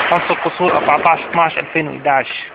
خمس القصور 14/12/2011.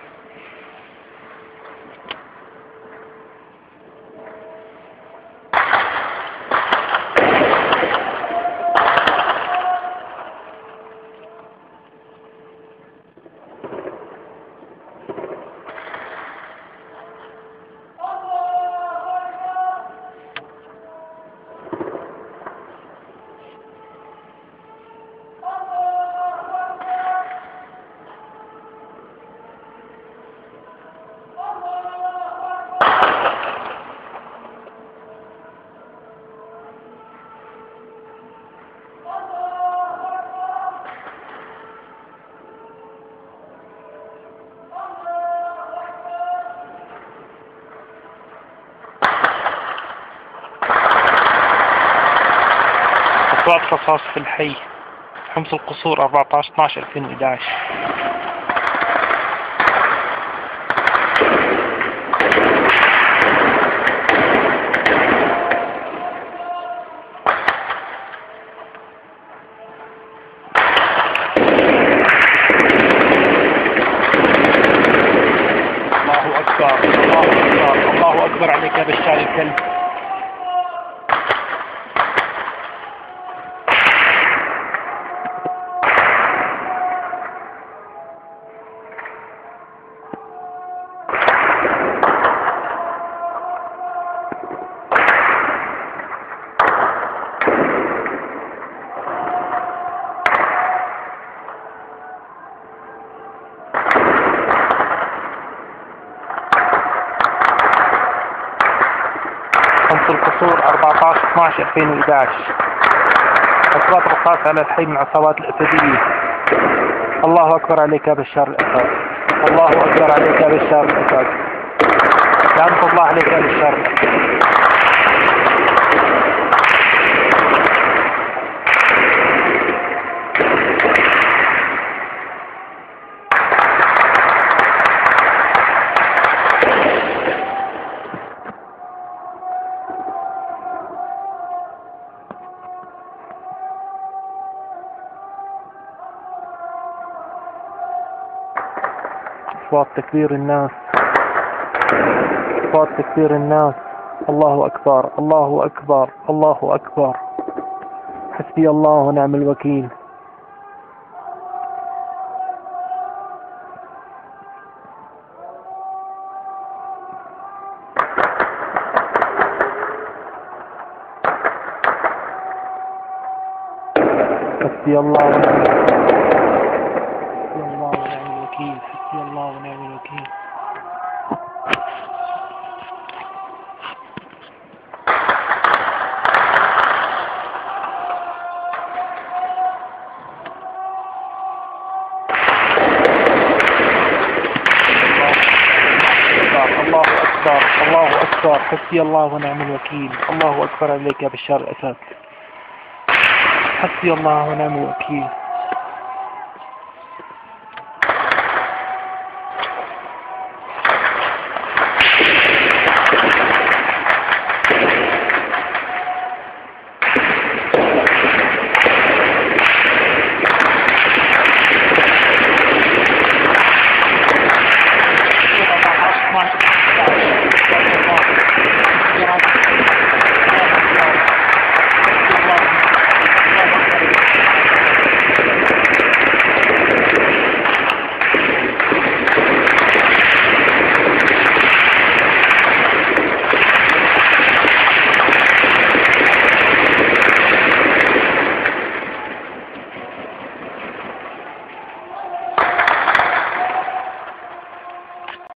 اصوات رصاص في الحي، حمص القصور 14/12/2011. الله أكبر، الله أكبر، الله أكبر عليك يا بشار الكلب. حمص القصور 14/12/2011. اصوات رصاص على الحي من عصابات الاسدية. الله اكبر عليك يا بشار الاسد، الله اكبر عليك يا بشار الاسد، لعنة الله عليك يا بشار الاسد. أصوات تكبير الناس، أصوات تكبير الناس. الله أكبر، الله أكبر، الله أكبر. حسبي الله ونعم الوكيل. حسبي الله ونعم الوكيل. حسبي الله ونعم الوكيل. الله أكبر، الله أكبر، حسبي الله ونعم الوكيل. الله أكبر عليك يا بشار الأسد. حسبي الله ونعم الوكيل.